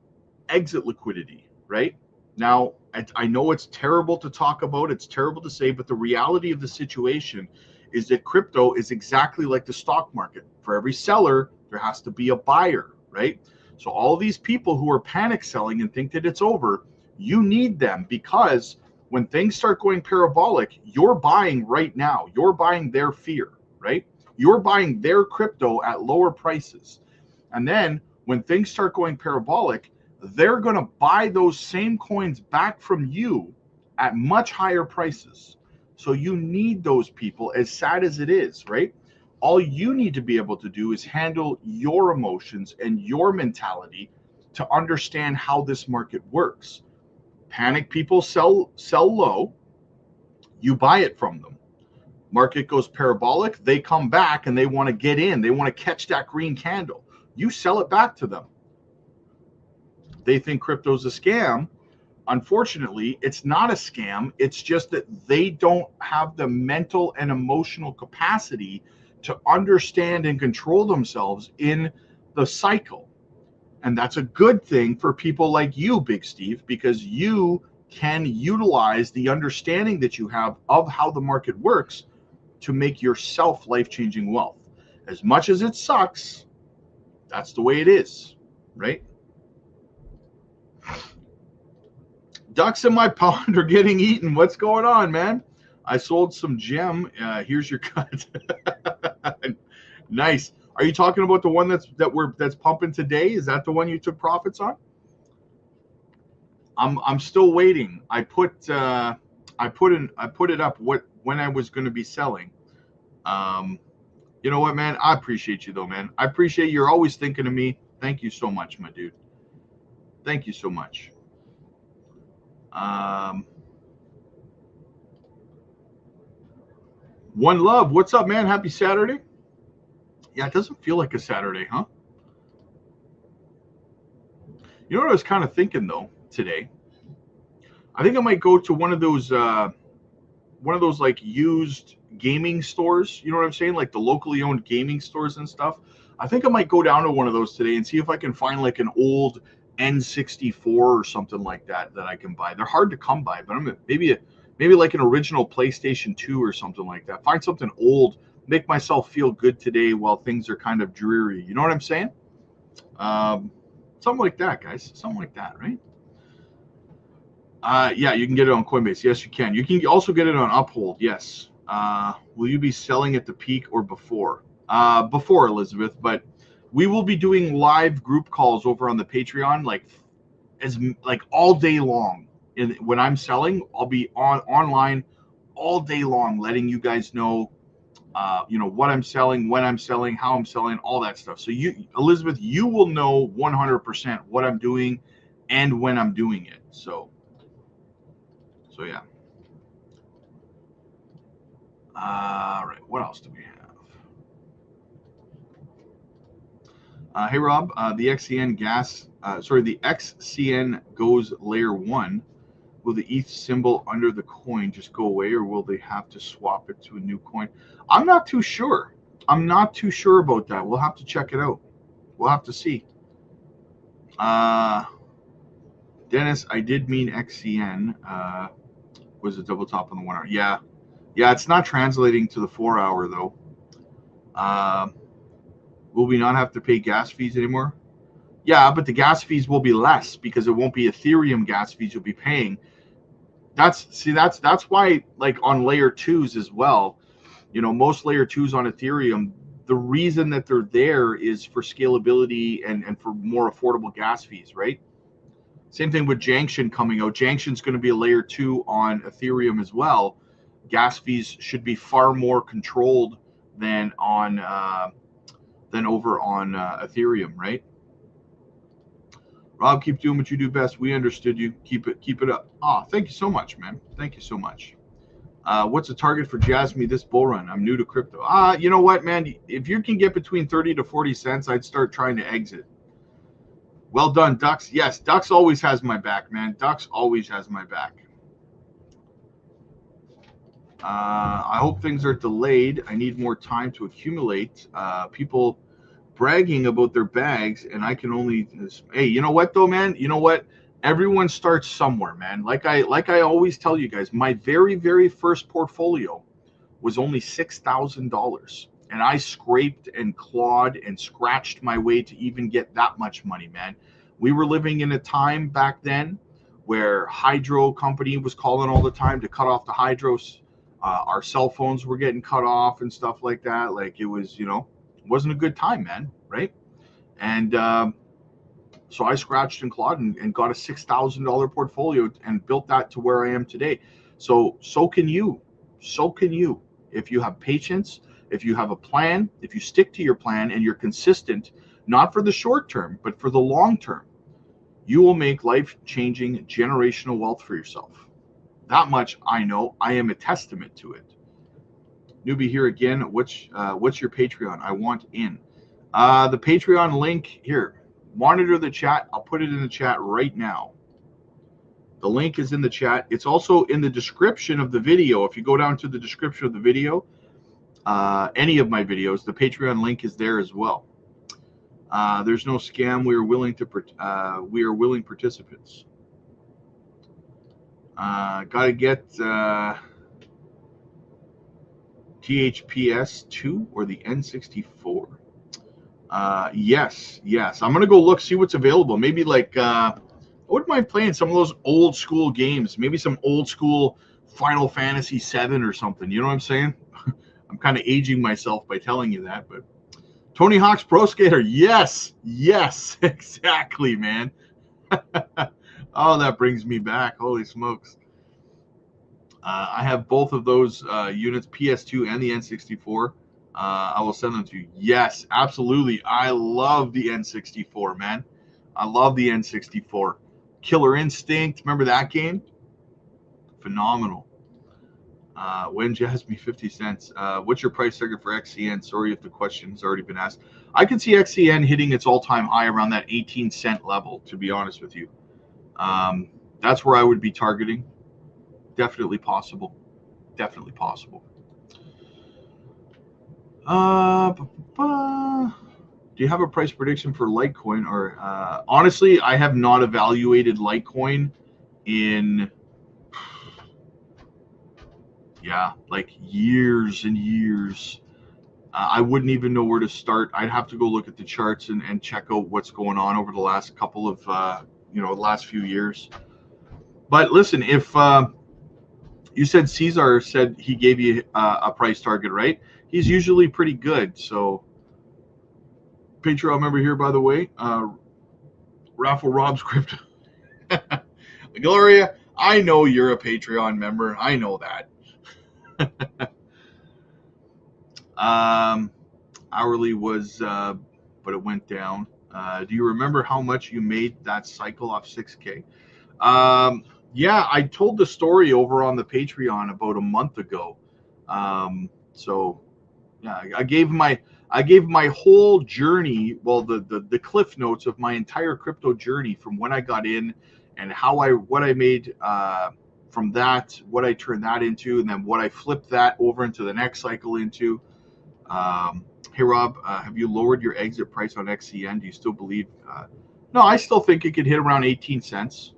exit liquidity, right? Now, I know it's terrible to talk about, it's terrible to say, but the reality of the situation is that crypto is exactly like the stock market. For every seller, there has to be a buyer, right? So all these people who are panic selling and think that it's over, you need them, because when things start going parabolic, you're buying right now. You're buying their fear, right? You're buying their crypto at lower prices. And then when things start going parabolic, they're going to buy those same coins back from you at much higher prices. So you need those people, as sad as it is, right? All you need to be able to do is handle your emotions and your mentality to understand how this market works. Panic people sell low, you buy it from them. Market goes parabolic, they come back and they want to get in. They want to catch that green candle. You sell it back to them. They think crypto's a scam. Unfortunately, it's not a scam. It's just that they don't have the mental and emotional capacity to understand and control themselves in the cycle. And that's a good thing for people like you, Big Steve, because you can utilize the understanding that you have of how the market works to make yourself life-changing wealth. As much as it sucks, that's the way it is, right? Ducks in my pond are getting eaten. What's going on, man? I sold some gem. Here's your cut. Nice. Are you talking about the one that's pumping today? Is that the one you took profits on? I'm still waiting. I put it up when I was going to be selling. You know what, man? I appreciate you though, man. I appreciate you're always thinking of me. Thank you so much, my dude. Thank you so much. One Love, what's up, man? Happy Saturday. Yeah, it doesn't feel like a Saturday, huh? You know what I was kind of thinking though today? I think I might go to one of those like used gaming stores. You know what I'm saying? Like the locally owned gaming stores and stuff. I think I might go down to one of those today and see if I can find like an old N64 or something like that I can buy. They're hard to come by, but I'm maybe like an original PlayStation 2 or something like that. Find something old, make myself feel good today while things are kind of dreary. You know what I'm saying? Something like that, guys. Something like that, right? Yeah, you can get it on Coinbase. Yes, you can. You can also get it on Uphold. Yes. Will you be selling at the peak or before? Before, Elizabeth, but we will be doing live group calls over on the Patreon, like all day long. When I'm selling, I'll be online all day long, letting you guys know, what I'm selling, when I'm selling, how I'm selling, all that stuff. So you, Elizabeth, you will know 100% what I'm doing and when I'm doing it. So yeah. All right. What else do we have? Hey Rob, the XCN the XCN goes layer 1. Will the ETH symbol under the coin just go away, or will they have to swap it to a new coin? I'm not too sure. I'm not too sure about that. We'll have to check it out. We'll have to see. Dennis, I did mean XCN. Was a double top on the 1 hour. Yeah, it's not translating to the 4 hour though. Will we not have to pay gas fees anymore? Yeah, but the gas fees will be less because it won't be Ethereum gas fees you'll be paying. That's why, like on layer 2s as well, most layer 2s on Ethereum, the reason that they're there is for scalability and for more affordable gas fees, right? Same thing with Janction coming out. Janction's going to be a layer 2 on Ethereum as well. Gas fees should be far more controlled than over on Ethereum, right? Rob, keep doing what you do best. We understood you. Keep it up. Thank you so much, man. Thank you so much. What's the target for Jasmine this bull run? I'm new to crypto. You know what, man? If you can get between 30 to 40 cents, I'd start trying to exit. Well done, Ducks. Yes, Ducks always has my back, man. Ducks always has my back. I hope things are delayed. I need more time to accumulate. People bragging about their bags, and I can only. Hey, you know what though, man? You know what? Everyone starts somewhere, man. Like I always tell you guys, my very, very first portfolio was only $6,000, and I scraped and clawed and scratched my way to even get that much money, man. We were living in a time back then where hydro company was calling all the time to cut off the hydros. Our cell phones were getting cut off and stuff like that. Like it was, it wasn't a good time, man, right? And so I scratched and clawed and got a $6,000 portfolio and built that to where I am today. So can you. So can you. If you have patience, if you have a plan, if you stick to your plan and you're consistent, not for the short term, but for the long term, you will make life-changing generational wealth for yourself. That much I know. I am a testament to it. Newbie here again. What's your Patreon? I want in. The Patreon link here. Monitor the chat. I'll put it in the chat right now. The link is in the chat. It's also in the description of the video. If you go down to the description of the video, any of my videos, the Patreon link is there as well. There's no scam. We are willing participants. Gotta get THPS 2 or the N64. Yes. I'm gonna go look, see what's available. Maybe like wouldn't mind playing some of those old school games. Maybe some old school Final Fantasy VII or something. You know what I'm saying? I'm kind of aging myself by telling you that, but Tony Hawk's Pro Skater, yes, exactly, man. Oh, that brings me back. Holy smokes. I have both of those units, PS2 and the N64. I will send them to you. Yes, absolutely. I love the N64, man. I love the N64. Killer Instinct. Remember that game? Phenomenal. When Jazz me 50 cents. What's your price target for XCN? Sorry if the question has already been asked. I can see XCN hitting its all-time high around that 18-cent level, to be honest with you. That's where I would be targeting. Definitely possible. Definitely possible. Do you have a price prediction for Litecoin? Or honestly, I have not evaluated Litecoin in like years and years. I wouldn't even know where to start. I'd have to go look at the charts and check out what's going on over the last couple of the last few years. But listen, if you said Cesar said he gave you a price target, right? He's usually pretty good. So Patreon member here, by the way, Raffle Rob's Crypto. Gloria, I know you're a Patreon member. I know that. Hourly was, but it went down. Do you remember how much you made that cycle off 6K? Yeah, I told the story over on the Patreon about a month ago. So yeah, I gave my whole journey, well, the cliff notes of my entire crypto journey from when I got in and what I made from that, what I turned that into, and then what I flipped that over into the next cycle into. Hey Rob, have you lowered your exit price on XCN? Do you still believe? No, I still think it could hit around 18 cents.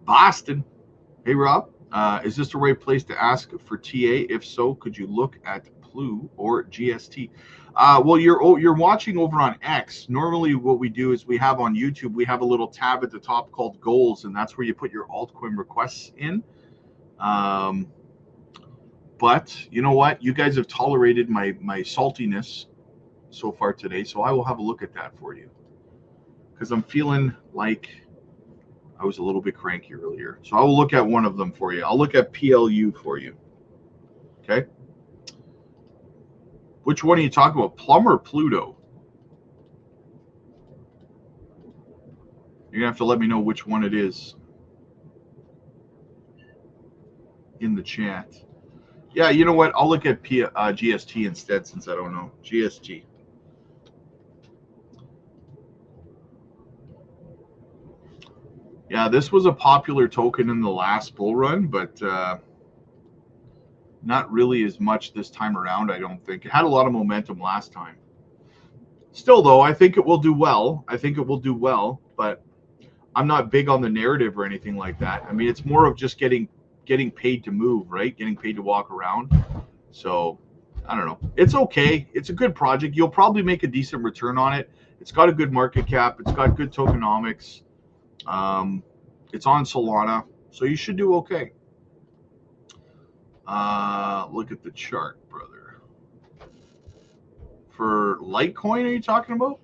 Boston. Hey Rob, is this the right place to ask for TA? If so, could you look at Plu or GST? Well, you're watching over on X. Normally what we do is we have on YouTube, we have a little tab at the top called goals, and that's where you put your altcoin requests in. But you know what? You guys have tolerated my saltiness so far today, so I will have a look at that for you. Because I'm feeling like I was a little bit cranky earlier. So I will look at one of them for you. I'll look at PLU for you. Okay? Which one are you talking about? Plum or Pluto? You're going to have to let me know which one it is in the chat. Yeah, you know what? I'll look at GST instead since I don't know. GST. Yeah, this was a popular token in the last bull run, but not really as much this time around, I don't think. It had a lot of momentum last time. Still, though, I think it will do well. But I'm not big on the narrative or anything like that. I mean, it's more of just getting paid to move, right? Getting paid to walk around. So, I don't know. It's okay. It's a good project. You'll probably make a decent return on it. It's got a good market cap. It's got good tokenomics. It's on Solana, so you should do okay. Look at the chart, brother. For Litecoin, are you talking about?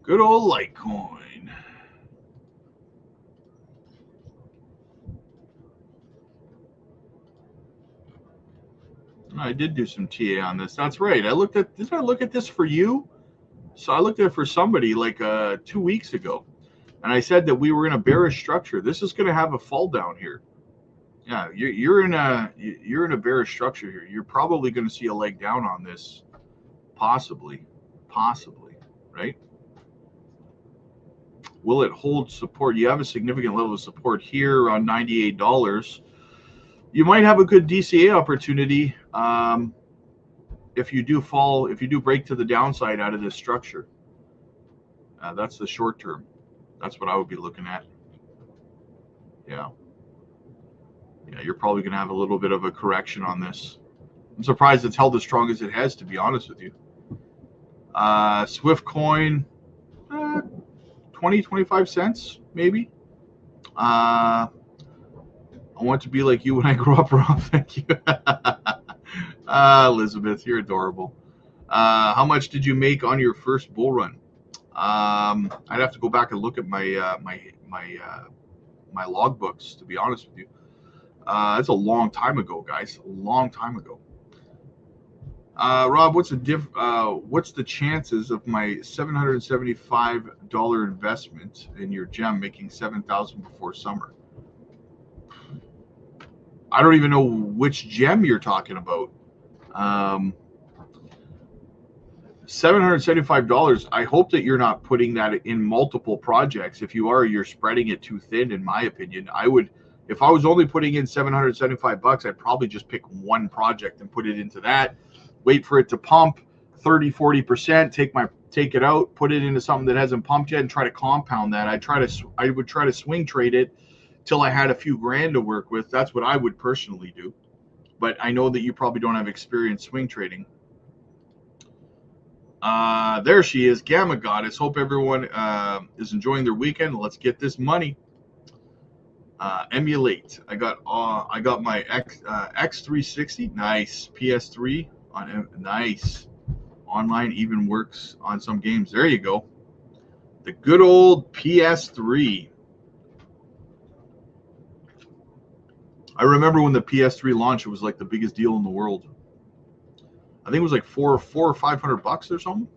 Good old Litecoin. I did do some TA on this. That's right. Did I look at this for you? So I looked at it for somebody like 2 weeks ago. And I said that we were in a bearish structure. This is going to have a fall down here. Yeah, you're in a bearish structure here. You're probably going to see a leg down on this. Possibly, right? Will it hold support? You have a significant level of support here on $98. You might have a good DCA opportunity if you do break to the downside out of this structure. That's the short term. That's what I would be looking at. Yeah. Yeah, you're probably going to have a little bit of a correction on this. I'm surprised it's held as strong as it has, to be honest with you. Swift coin, 20, 25 cents, maybe. I want to be like you when I grow up, Rob. Thank you. Elizabeth, you're adorable. How much did you make on your first bull run? I'd have to go back and look at my my logbooks, to be honest with you. That's a long time ago, guys. A long time ago. Rob, what's the chances of my $775 investment in your gem making 7,000 before summer? I don't even know which gem you're talking about. $775. I hope that you're not putting that in multiple projects. If you are, you're spreading it too thin, in my opinion. If I was only putting in $775, I'd probably just pick one project and put it into that. Wait for it to pump 30, 40%, take it out, put it into something that hasn't pumped yet, and try to compound that. I would try to swing trade it till I had a few grand to work with. That's what I would personally do. But I know that you probably don't have experience swing trading. There she is, Gamma Goddess. Hope everyone is enjoying their weekend. Let's get this money. Emulate. I got my X360. Nice. PS3 on nice. Online even works on some games. There you go. The good old PS3. I remember when the PS3 launched, it was like the biggest deal in the world. I think it was like $400 or $500 or something.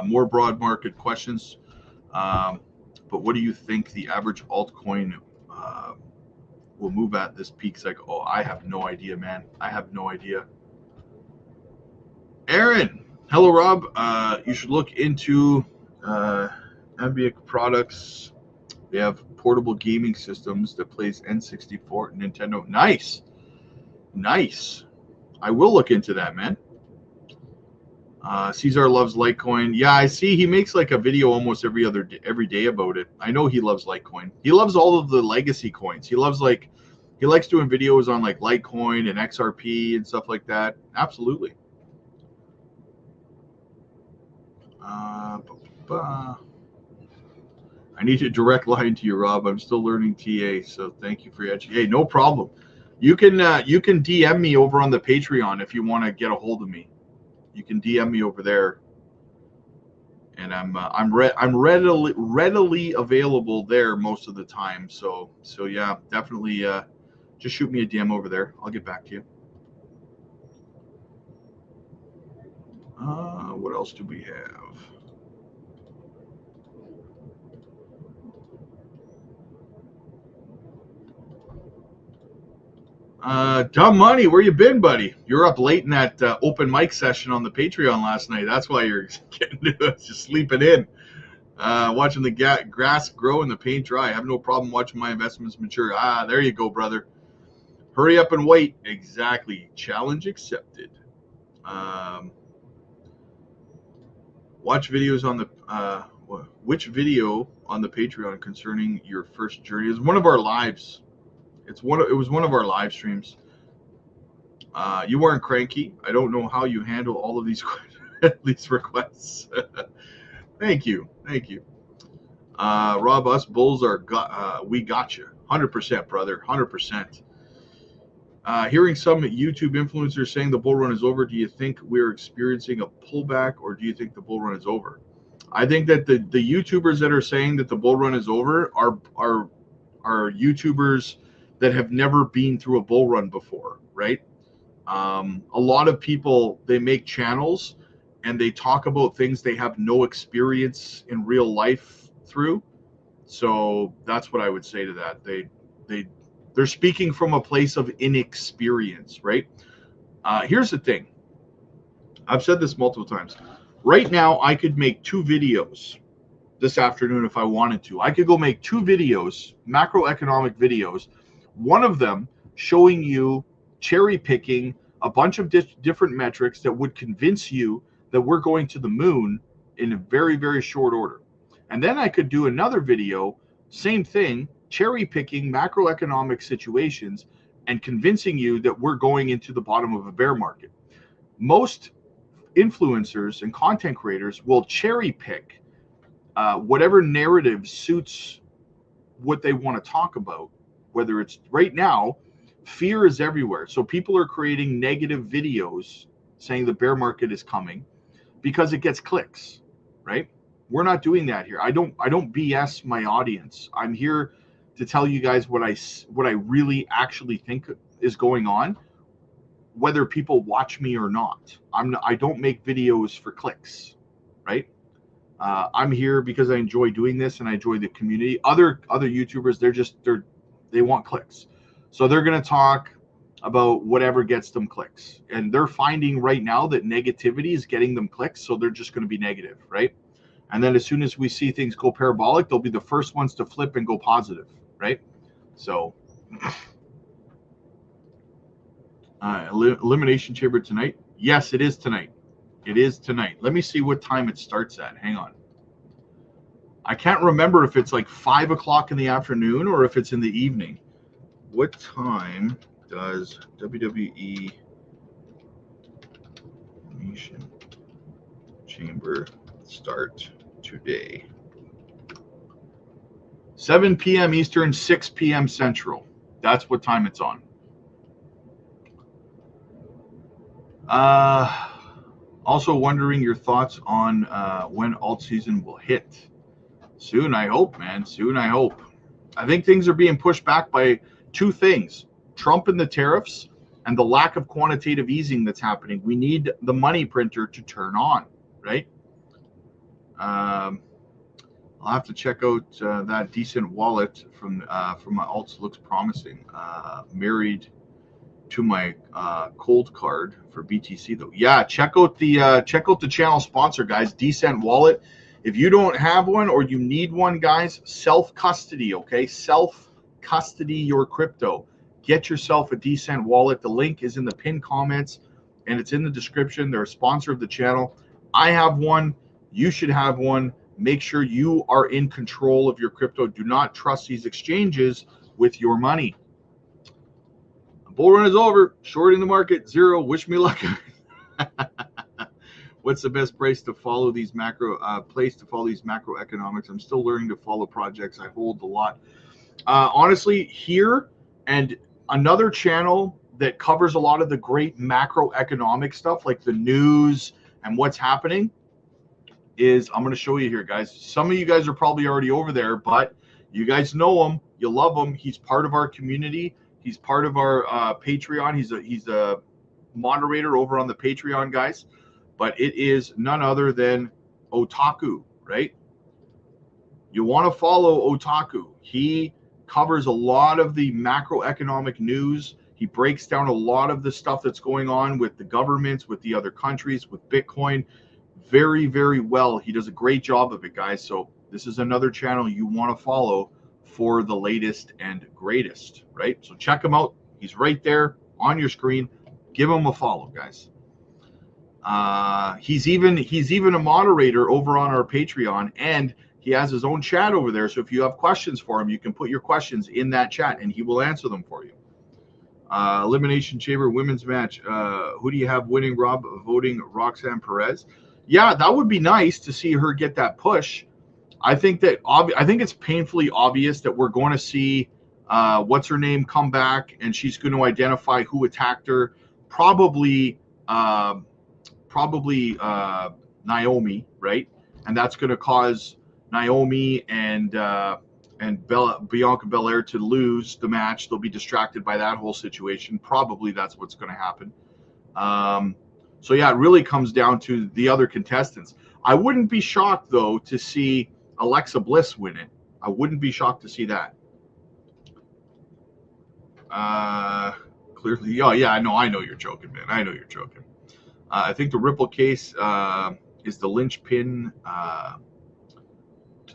More broad market questions. But what do you think the average altcoin will move at this peak cycle? Oh, I have no idea, man. I have no idea. Aaron, hello, Rob. You should look into Ambic products. They have portable gaming systems that plays N64, Nintendo. Nice. I will look into that, man. Caesar loves Litecoin. Yeah, I see. He makes like a video almost every day about it. I know he loves Litecoin. He loves all of the legacy coins. He likes doing videos on like Litecoin and XRP and stuff like that. Absolutely. I need a direct line to you, Rob. I'm still learning TA, so thank you for your education. Hey, no problem. You can DM me over on the Patreon if you want to get a hold of me. You can DM me over there, and I'm readily available there most of the time. So yeah, definitely just shoot me a DM over there. I'll get back to you. What else do we have? Dumb Money, where you been, buddy? You're up late in that open mic session on the Patreon last night. That's why you're getting to it, just sleeping in. Watching the grass grow and the paint dry. I have no problem watching my investments mature. There you go, brother. Hurry up and wait. Exactly. Challenge accepted. Watch videos on the which video on the Patreon concerning your first journey? Is one of our lives. It was one of our live streams. You weren't cranky. I don't know how you handle all of these these requests. Thank you. Rob, us bulls we got you. 100%, brother. 100%. Hearing some YouTube influencers saying the bull run is over, do you think we're experiencing a pullback, or do you think the bull run is over? I think that the YouTubers that are saying that the bull run is over are YouTubers that have never been through a bull run before, right? A lot of people, they make channels and they talk about things they have no experience in real life through. So that's what I would say to that. They're speaking from a place of inexperience, right? Here's the thing. I've said this multiple times. Right now, I could make 2 videos this afternoon if I wanted to. I could go make 2 videos, macroeconomic videos, one of them showing you cherry picking a bunch of different metrics that would convince you that we're going to the moon in a very, very short order. And then I could do another video, same thing, cherry picking macroeconomic situations and convincing you that we're going into the bottom of a bear market. Most influencers and content creators will cherry pick whatever narrative suits what they want to talk about. Whether it's right now, fear is everywhere. So people are creating negative videos saying the bear market is coming because it gets clicks, right? We're not doing that here. I don't BS my audience. I'm here to tell you guys what I really actually think is going on, whether people watch me or not. I don't make videos for clicks, right? I'm here because I enjoy doing this and I enjoy the community. Other YouTubers, they want clicks, so they're gonna talk about whatever gets them clicks, and they're finding right now that negativity is getting them clicks, so they're just gonna be negative, right? And then as soon as we see things go parabolic, they'll be the first ones to flip and go positive, right? So elimination chamber tonight. Yes, it is tonight. It is tonight. Let me see what time it starts at. Hang on. I can't remember if it's like 5 o'clock in the afternoon or if it's in the evening. What time does WWE Elimination Chamber start today? 7 p.m. Eastern, 6 p.m. Central. That's what time it's on. Also wondering your thoughts on when alt season will hit. Soon, I hope, man. Soon, I hope. I think things are being pushed back by two things: Trump and the tariffs, and the lack of quantitative easing that's happening. We need the money printer to turn on, right? I'll have to check out that decent wallet from my alts. Looks promising. Married to my cold card for BTC though. Yeah, check out the channel sponsor, guys. Decent wallet. If you don't have one or you need one, guys, self-custody, okay? Self-custody your crypto. Get yourself a decent wallet. The link is in the pinned comments and it's in the description. They're a sponsor of the channel. I have one. You should have one. Make sure you are in control of your crypto. Do not trust these exchanges with your money. Bull run is over. Shorting the market, 0. Wish me luck. What's the best place to follow these macroeconomics? I'm still learning to follow projects. I hold a lot. Honestly, here and another channel that covers a lot of the great macroeconomic stuff, like the news and what's happening, is I'm going to show you here, guys. Some of you guys are probably already over there, but you guys know him. You love him. He's part of our community. He's part of our Patreon. He's a moderator over on the Patreon, guys. But it is none other than Otaku, right? You want to follow Otaku. He covers a lot of the macroeconomic news. He breaks down a lot of the stuff that's going on with the governments, with the other countries, with Bitcoin. Very, very well. He does a great job of it, guys. So this is another channel you want to follow for the latest and greatest, right? So check him out. He's right there on your screen. Give him a follow, guys. He's even a moderator over on our Patreon, and he has his own chat over there. So if you have questions for him, you can put your questions in that chat, and he will answer them for you. Elimination Chamber women's match. Who do you have winning, Rob? Voting Roxanne Perez. Yeah, that would be nice to see her get that push. I think it's painfully obvious that we're going to see what's her name come back, and she's going to identify who attacked her. Probably Naomi, right? And that's going to cause Naomi and Bianca Belair to lose the match. They'll be distracted by that whole situation. Probably that's what's going to happen. So yeah, it really comes down to the other contestants. I wouldn't be shocked though to see Alexa Bliss win it. I wouldn't be shocked to see that. Clearly, oh yeah, I know you're joking, man. I know you're joking. I think the Ripple case is the linchpin to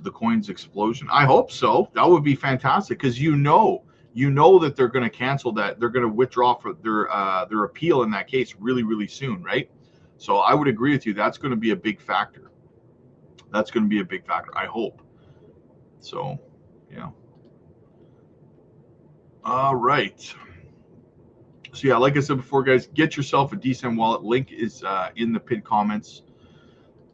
the coin's explosion. I hope so. That would be fantastic because you know that they're going to cancel that. They're going to withdraw for their appeal in that case really, really soon, right? So I would agree with you. That's going to be a big factor. That's going to be a big factor. I hope. So, yeah. All right. So yeah, like I said before, guys, get yourself a decent wallet. Link is in the pinned comments.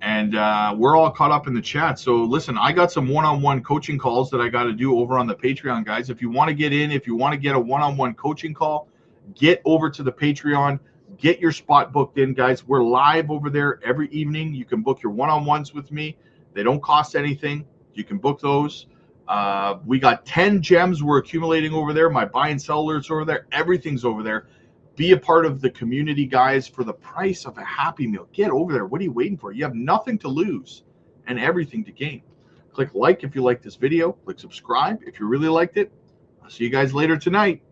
And we're all caught up in the chat. So listen, I got some one-on-one coaching calls that I got to do over on the Patreon, guys. If you want to get in, if you want to get a one-on-one coaching call, get over to the Patreon. Get your spot booked in, guys. We're live over there every evening. You can book your one-on-ones with me. They don't cost anything. You can book those. We got 10 gems we're accumulating over there. My buy and sell alerts over there. Everything's over there. Be a part of the community, guys, for the price of a Happy Meal. Get over there. What are you waiting for? You have nothing to lose and everything to gain. Click like if you like this video. Click subscribe if you really liked it. I'll see you guys later tonight.